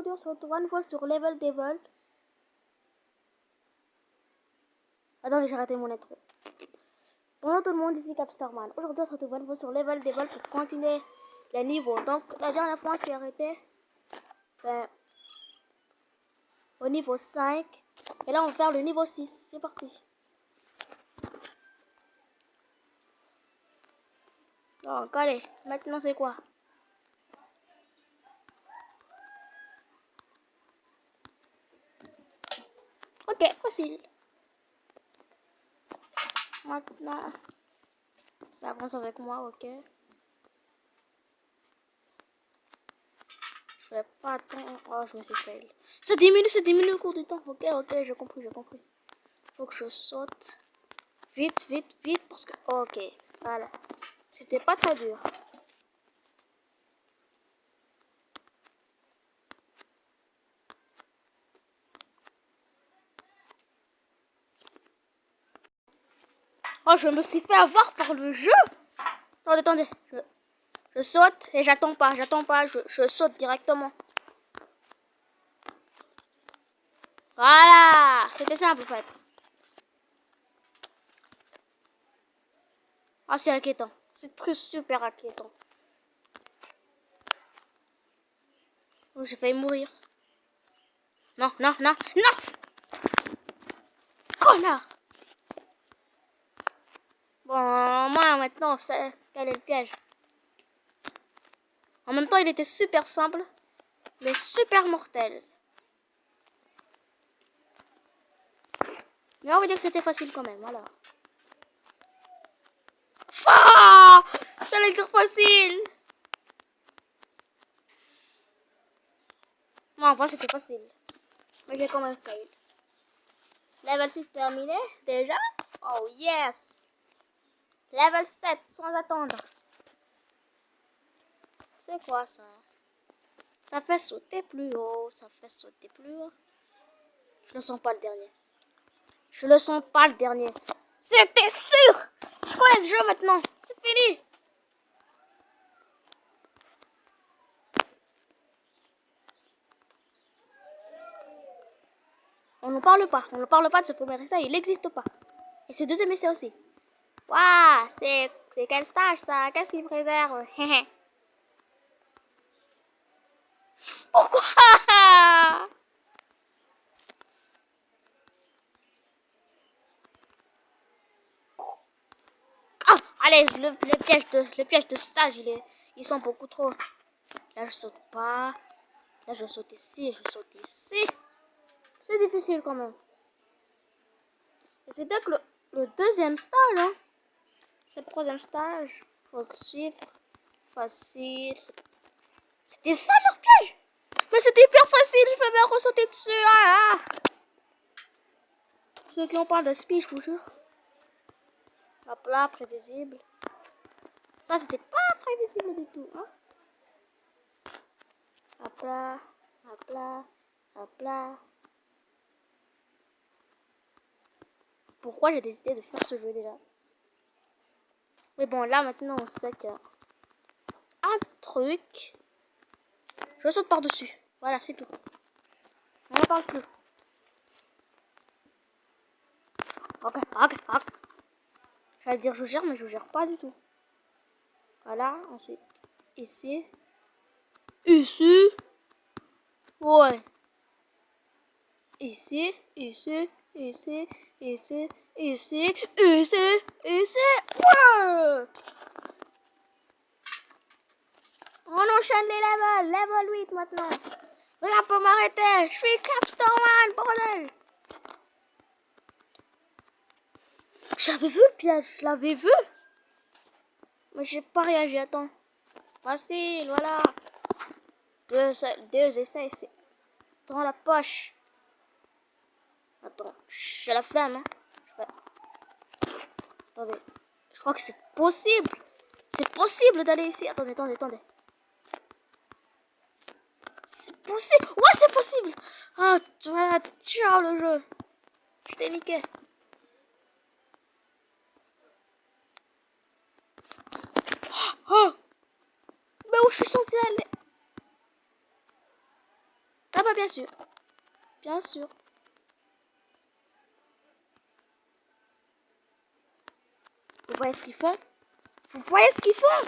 aujourd'hui, on se retrouve à nouveau sur Level Devil. Attendez, j'ai raté mon intro. Bonjour tout le monde, ici Capstarman. Aujourd'hui, on se retrouve à nouveau sur Level Devil pour continuer les niveaux. Donc, la dernière fois, on s'est arrêté au niveau 5. Et là, on va faire le niveau 6. C'est parti. Donc, allez, maintenant, c'est quoi? Ok, facile. Maintenant, ça avance avec moi, ok. Je vais pas attendre. Oh, je me suis fail. Ça diminue au cours du temps. Ok, j'ai compris. Faut que je saute. Vite, parce que... Ok, voilà. C'était pas très dur. Oh, je me suis fait avoir par le jeu. Attendez. Je saute et j'attends pas. Je saute directement. Voilà. C'était simple en fait. Ah, c'est inquiétant. C'est super inquiétant. Oh, j'ai failli mourir. Non. Connard. Bon, moi maintenant, quel est le piège? En même temps, il était super simple, mais super mortel. Mais on va dire que c'était facile quand même, voilà. Ah, j'allais dire facile. Non, en vrai, c'était facile. Mais j'ai quand même fail. Level 6 terminé, déjà. Oh yes. Level 7, sans attendre. C'est quoi ça? Ça fait sauter plus haut, Je ne sens pas le dernier. C'était sûr. Je connais ce jeu maintenant. C'est fini. On ne parle pas de ce premier essai, il n'existe pas. Et ce deuxième essai aussi. Waouh, c'est quel stage ça? Qu'est-ce qu'il me réserve? Pourquoi? Ah, allez, le piège de stage, ils sont beaucoup trop. Là, je saute pas. Là, je saute ici, C'est difficile quand même. C'était que le deuxième stage, hein. C'est le troisième stage. Faut suivre. Facile. C'était ça leur piège. Mais c'était hyper facile, je peux bien ressauter dessus. Ah. Ceux qui ont pas de speed, je vous jure. Hop là, prévisible. Ça, c'était pas prévisible du tout. Hein. Hop là. Pourquoi j'ai décidé de faire ce jeu déjà? Mais bon, là, maintenant, on sait qu'il y a un truc. Je saute par-dessus. Voilà, c'est tout. On n'en parle plus. Ok. J'allais dire je gère, mais je gère pas du tout. Voilà, ensuite, ici. Ouais. Ici. Ouais. On enchaîne les levels. Level 8 maintenant. Rien peut m'arrêter. Je suis Capstarman, bordel. J'avais vu le piège, je l'avais vu. Mais j'ai pas réagi, attends. Facile, voilà. Deux essais, c'est dans la poche. Attends, j'ai la flamme, hein. Attendez, je crois que c'est possible. C'est possible d'aller ici. Attendez. C'est possible. Ouais, c'est possible. Ah, ciao le jeu. Je t'ai niqué. Oh, mais où je suis censé aller? Là-bas. bien sûr. Bien sûr. Vous voyez ce qu'ils font? Vous voyez ce qu'ils font?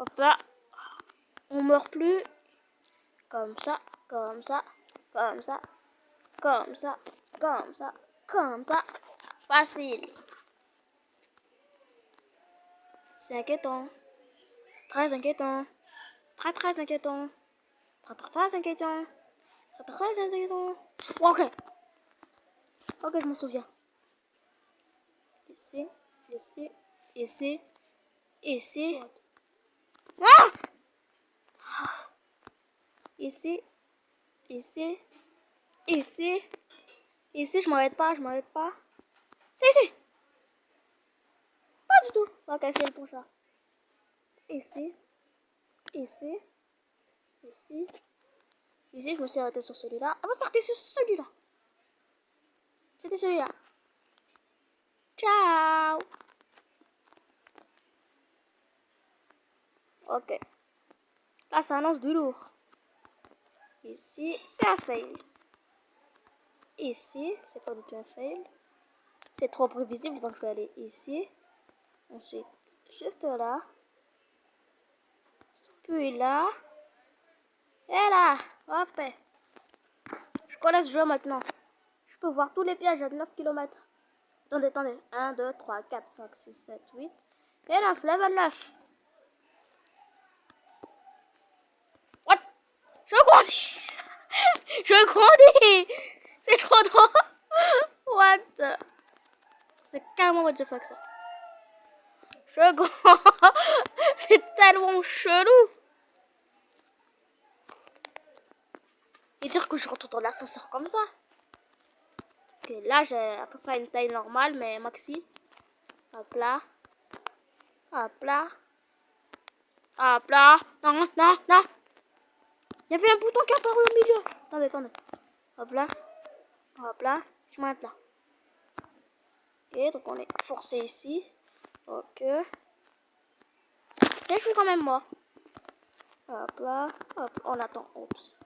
Hop là. On meurt plus. Comme ça, comme ça, comme ça, comme ça, comme ça, comme ça. Facile. C'est inquiétant. C'est très inquiétant. Très très inquiétant. Très très très inquiétant. Très très inquiétant. Ok. Ok, je m'en souviens. Ici, ici, ici, ici. Ah! Ici, ici, ici, ici, je m'arrête pas, je m'arrête pas. C'est ici. Pas du tout. Ok, c'est le prochain. Ici, ici, ici, ici, je me suis arrêté sur celui-là. Ah, je me suis arrêté sur celui-là. C'était celui-là. Ciao. Ok. Là, ça annonce du lourd. Ici, c'est un fail. Ici, c'est pas du tout un fail. C'est trop prévisible, donc je vais aller ici. Ensuite, juste là. Puis là. Et là. Hop. Je connais ce jeu maintenant. Je peux voir tous les pièges à 9 km. Attendez, attendez. 1, 2, 3, 4, 5, 6, 7, 8. Et 9, level 9. What? Je grandis. Je grandis. C'est trop drôle. What? C'est carrément what the fuck ça. Je grandis. C'est tellement chelou. Et dire que je rentre dans l'ascenseur comme ça. Ok, là j'ai à peu près une taille normale, mais maxi. Hop là. Hop là. Hop là. Non, non, non. Il y avait un bouton qui est apparu au milieu. Attendez, attendez. Hop là. Hop là. Je m'arrête là. Ok, donc on est forcé ici. Ok. Et je suis quand même mort. Hop là. Hop, on attend. Oups.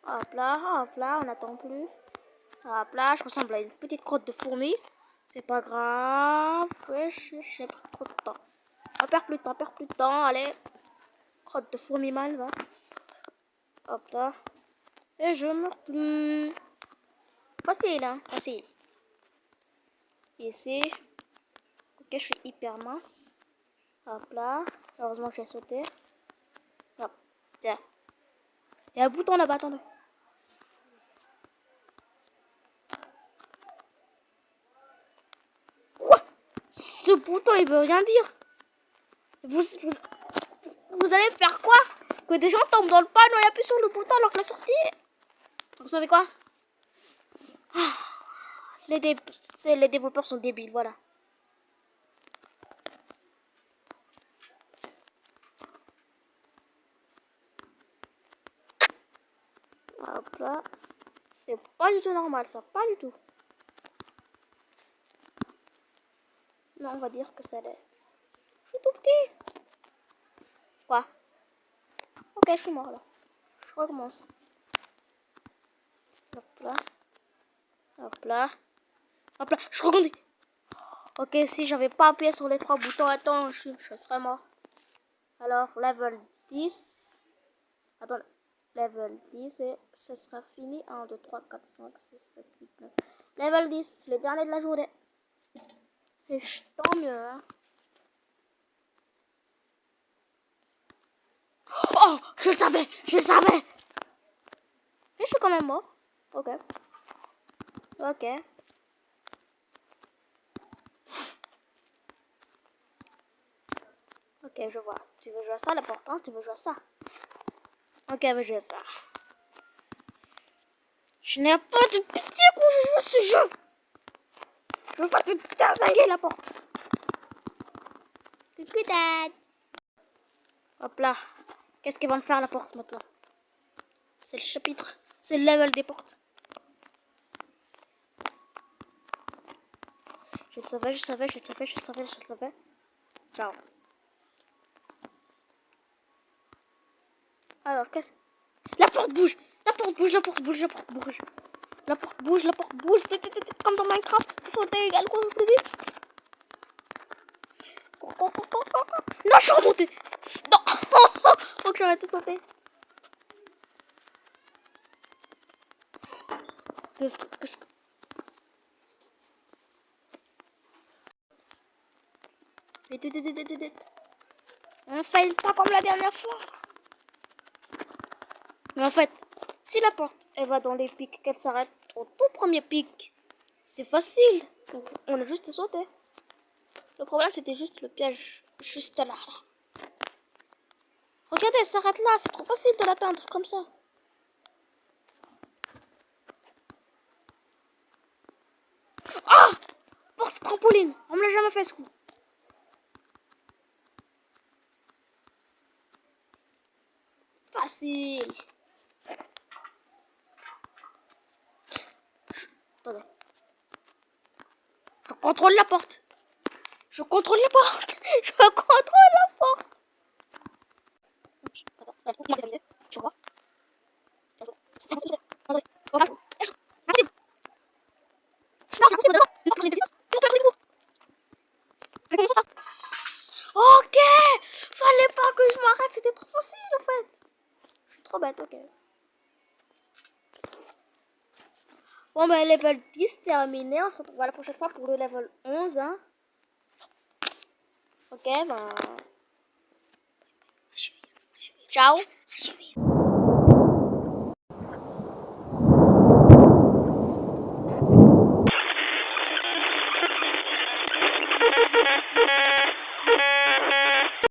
Hop là, on n'attend plus. Hop là, je ressemble à une petite crotte de fourmi. C'est pas grave. Ouais, j'ai pris trop de temps. On perd plus de temps, perd plus de temps. Allez. Crotte de fourmi mal, va. Hop là. Et je meurs plus. Facile, hein. Facile. Ici. Ok, je suis hyper mince. Hop là. Heureusement que j'ai sauté. Hop. Tiens. Il y a un bouton là-bas, attendez. Quoi? Ce bouton, il veut rien dire. Vous allez me faire quoi? Que des gens tombent dans le panneau et appuient sur le bouton alors que la sortie... Vous savez quoi? Les développeurs sont débiles, voilà. Hop là. C'est pas du tout normal, ça. Pas du tout. Mais on va dire que ça l'est. Je suis tout petit. Quoi? Ok, je suis mort là. Je recommence. Hop là. Hop là. Hop là. Je reconduis. Ok, si j'avais pas appuyé sur les 3 boutons, attends, je serais mort. Alors, level 10. Attends, level 10 et ce sera fini. 1, 2, 3, 4, 5, 6, 7, 8, 9. Level 10, le dernier de la journée. Et tant mieux, hein. Oh, je le savais, je le savais. Et je suis quand même mort. Ok. Ok. Ok, je vois. Tu veux jouer à ça, l'important, tu veux jouer à ça. Ok, je vais jouer à ça. Je n'ai pas de pitié quand je joue à ce jeu. Je veux pas te désinguer la porte. Coucou, Dad. Hop là. Qu'est-ce qu'elle va me faire la porte maintenant? C'est le chapitre. C'est le level des portes. Je le savais, je le savais, je le savais, je le savais, je le savais. Ciao. Alors, qu'est-ce... La porte bouge. La porte bouge, la porte bouge, la porte bouge. La porte bouge, la porte bouge. Comme dans Minecraft. Sauter égale quoi plus vite. Non, je suis remontée. Non. Faut que j'arrête de sauter. Qu'est-ce que... Vite. On fail pas comme la dernière fois. Mais en fait, si la porte elle va dans les pics, qu'elle s'arrête au tout premier pic, c'est facile. Donc, on a juste à sauter. Le problème c'était juste le piège, juste là. Regardez, elle s'arrête là, c'est trop facile de l'atteindre comme ça. Ah! Porte trampoline, on me l'a jamais fait ce coup. Facile. Attendez. Je contrôle la porte. Je contrôle la porte. Je contrôle la porte. Je vois. Ok. Fallait pas que je m'arrête. C'était trop facile en fait. Je suis trop bête, ok. Bon ben level 10 terminé, on se retrouve la prochaine fois pour le level 11 hein. Ok ben... Ciao.